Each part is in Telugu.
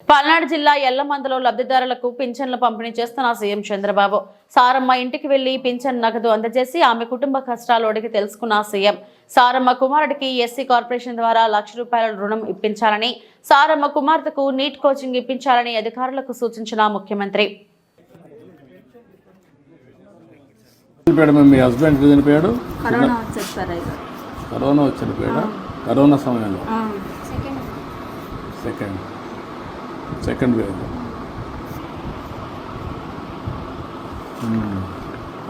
పల్నాడు జిల్లా ఎల్లమందలో లబ్ధిదారులకు పింఛన్లు పంపిణీ చేస్తున్న సీఎం చంద్రబాబు. సారమ్మ ఇంటికి వెళ్లి పింఛన్ నగదు అందజేసి ఆమె కుటుంబ కష్టాలు అడిగి తెలుసుకున్న సీఎం సారమ్మ కుమారుడికి ఎస్సీ కార్పొరేషన్ ద్వారా ₹1,00,000 రుణం ఇప్పించాలని, సారమ్మ కుమార్తెకు నీట్ కోచింగ్ ఇప్పించాలని అధికారులకు సూచించిన ముఖ్యమంత్రి. మీ హస్బెండ్ చనిపోయాడు, కరోనా వచ్చి చనిపోయాడు. కరోనా సమయంలో సెకండ్ వేవ్.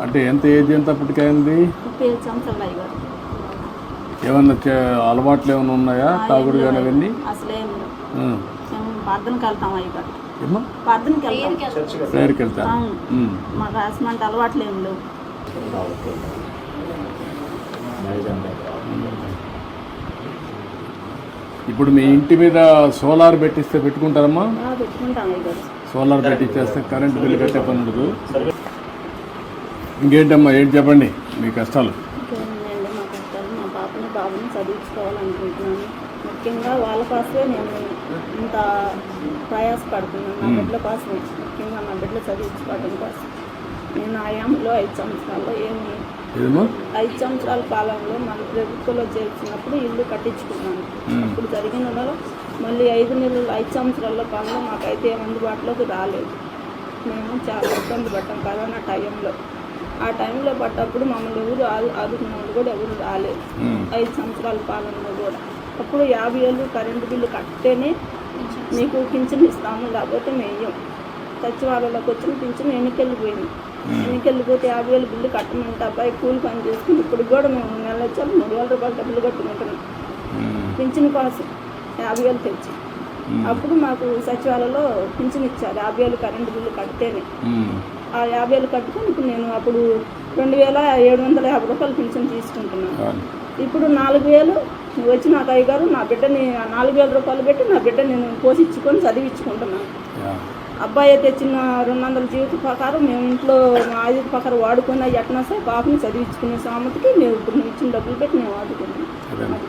అంటే ఎంత ఏజ్ ఎంత అప్పటికైంది? ఏమన్నా అలవాట్లు ఏమైనా ఉన్నాయా? తాగుడు కానీ అవన్నీ? ప్రేయర్కి వెళ్తా. అలవాట్లు ఏం లేవు. ఇప్పుడు మీ ఇంటి మీద సోలార్ పెట్టిస్తే పెట్టుకుంటారమ్మా? సోలార్ పెట్టిచ్చేస్తే కరెంటు బిల్లు కట్టే పని ఉండదు. ఇంకేంటమ్మా, ఏంటి చెప్పండి మీ కష్టాలు? మా బాబుని చదివించుకోవాలనుకుంటున్నాను. ముఖ్యంగా వాళ్ళ కోసమే నేను ఇంత ప్రయాసపడుతున్నాను. నా బిడ్డల కోసమే, ముఖ్యంగా నా బిడ్డలు చదివించుకోవడం కోసం. నేను ఆయాంలో 5 సంవత్సరాల్లో 5 సంవత్సరాల కాలంలో మన ప్రభుత్వంలో చేర్చినప్పుడు ఇల్లు కట్టించుకున్నాను. అప్పుడు జరిగిన మళ్ళీ 5 సంవత్సరాల కాలంలో మాకైతే ఏం అందుబాటులోకి రాలేదు. మేము చాలా ఇబ్బంది పడ్డాం కరోనా టైంలో. ఆ టైంలో పడ్డప్పుడు మమ్మల్ని ఎవరు ఆదుకున్న వాళ్ళు కూడా ఎవరు రాలేదు. 5 సంవత్సరాల పాలనలో కూడా అప్పుడు 50,000 కరెంటు బిల్లు కట్టేనే మీకు పింఛన్ ఇస్తాము, లేకపోతే మేయం. సచివాలయంలోకి వచ్చిన పింఛన్ ఎన్నికెళ్ళిపోయింది. ఎన్నికెళ్ళిపోతే 50,000 బిల్లు కట్టమంటే అబ్బాయి కూలి పని చేసుకుని ఇప్పుడు కూడా మేము నెల వచ్చాము ₹3,000 డబ్బులు కట్టుకుంటున్నాం పింఛన్ కోసం. 50,000 తెచ్చి అప్పుడు మాకు సచివాలయంలో పింఛన్ ఇచ్చారు 50,000 కరెంటు బిల్లు కడితేనే. ఆ 50,000 కట్టుకుని ఇప్పుడు నేను అప్పుడు ₹2,750 పింఛన్ తీసుకుంటున్నాను. ఇప్పుడు 4,000 వచ్చి నాకు అయ్యగారు నా బిడ్డని ₹4,000 పెట్టి నా బిడ్డ నేను పోషించుకొని చదివించుకుంటున్నాను. అబ్బాయి తెచ్చిన 200 జీవిత ప్రకారం మేము ఇంట్లో ఆయుధ ప్రకారం వాడుకున్న ఎట్నా సార్ పాపని చదివించుకునే సామతికి మేము ఇప్పుడు నువ్వు ఇచ్చిన డబ్బులు పెట్టి మేము వాడుకున్నాం.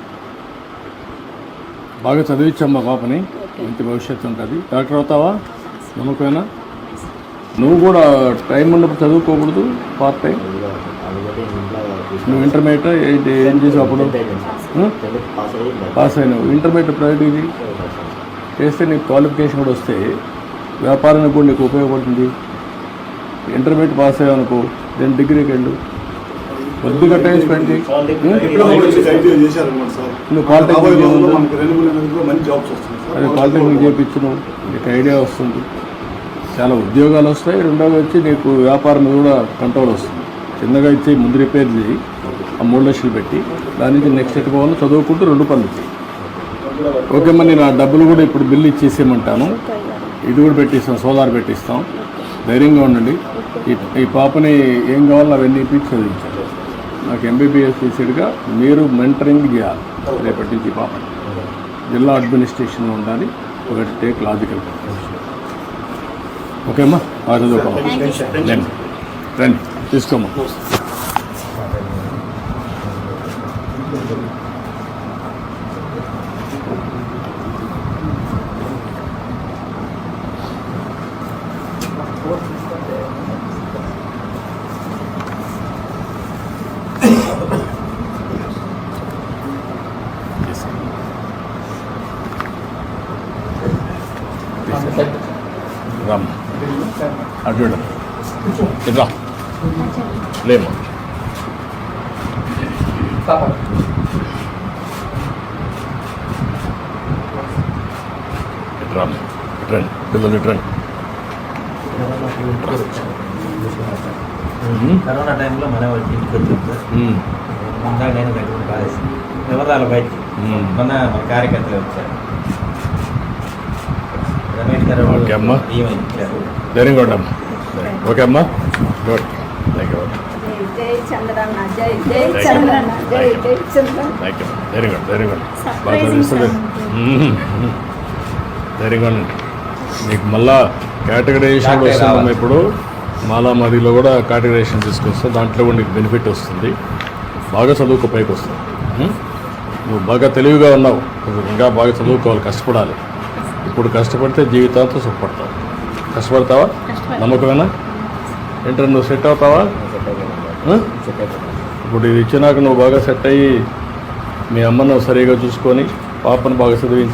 బాగా చదివించమ్మా పాపని, మంచి భవిష్యత్తు ఉంటుంది. డాక్టర్ అవుతావా? నమ్మకమేనా? నువ్వు కూడా టైం ఉన్నప్పుడు చదువుకోకూడదు. పార్ట్ టైం నువ్వు ఇంటర్మీడియట్ ఏం చేసావు? అప్పుడు పాస్ అయినావు. ఇంటర్మీడియట్ ప్రైవేట్ చేస్తే నీకు క్వాలిఫికేషన్ కూడా వస్తే వ్యాపారానికి కూడా నీకు ఉపయోగపడుతుంది. ఇంటర్మీడియట్ పాస్ అయ్యావనుకో, దెన్ డిగ్రీకి వెళ్ళు. కొద్దిగా టైం స్పెండ్ చేయి. నువ్వు పాలిటెక్నిక్ అదే పాలిటెక్నిక్ చేయించు, నీకు ఐడియా వస్తుంది, చాలా ఉద్యోగాలు వస్తాయి. రెండోది వచ్చి నీకు వ్యాపారం మీద కూడా కంట్రోల్ వస్తుంది. చిన్నగా ఇచ్చి ముందు రిపేర్ చేయి, ఆ 3 లక్షలు పెట్టి దాని నుంచి నెక్స్ట్ ఎట్టుకోవాలో చదువుకుంటూ 2 పనులు చేయి. ఓకే అమ్మా, నేను ఆ డబ్బులు కూడా ఇప్పుడు బిల్లు ఇచ్చేసేయమంటాను. ఇది కూడా పెట్టిస్తాం, సోలార్ పెట్టిస్తాం. ధైర్యంగా ఉండండి. ఈ పాపని ఏం కావాలో అవన్నీ ఇప్పించి చదివించాలి. నాకు MBBS తీసేట్టుగా మీరు మెంటరింగ్ చేయాలి. రేపటి నుంచి పాపని జిల్లా అడ్మినిస్ట్రేషన్లో ఉండాలి. ఒకటి టేక్ లాజికల్. ఓకే అమ్మా, చదువుకోమ్మా. రండి తీసుకోమ్మా. రామ్ అటు ఇట్లా లేమా రామ్ రండి పిల్లలు రండి. కరోనా టైంలో మన ఇంటికి వచ్చాం సార్. ముందా నేను దగ్గర కాలేసి వివరాలు బయట మన కార్యకర్తలు వచ్చారు. రమేష్ గారు ఇచ్చారు. ధైర్యంగా ఉండమ్మా. ఓకే అమ్మా, గుడ్. Thank you. ధైర్యంగా ఉండండి. నీకు మళ్ళా కేటగరైజేషన్ వస్తుందమ్మా. ఇప్పుడు మాలామాదిలో కూడా కేటగరైజేషన్ తీసుకొస్తాం. దాంట్లో కూడా నీకు బెనిఫిట్ వస్తుంది. బాగా చదువుకో, పైకి వస్తుంది. నువ్వు బాగా తెలివిగా ఉన్నావు, ఇంకా బాగా చదువుకోవాలి, కష్టపడాలి. ఇప్పుడు కష్టపడితే జీవితాంతం సుఖపడతావు. కష్టపడతావా? నమ్మకమేనా? ఏంటంటే నువ్వు సెట్ అవుతావా? ఇప్పుడు ఇది ఇచ్చినాక నువ్వు బాగా సెట్ అయ్యి మీ అమ్మను సరిగా చూసుకొని పాపను బాగా చదివించి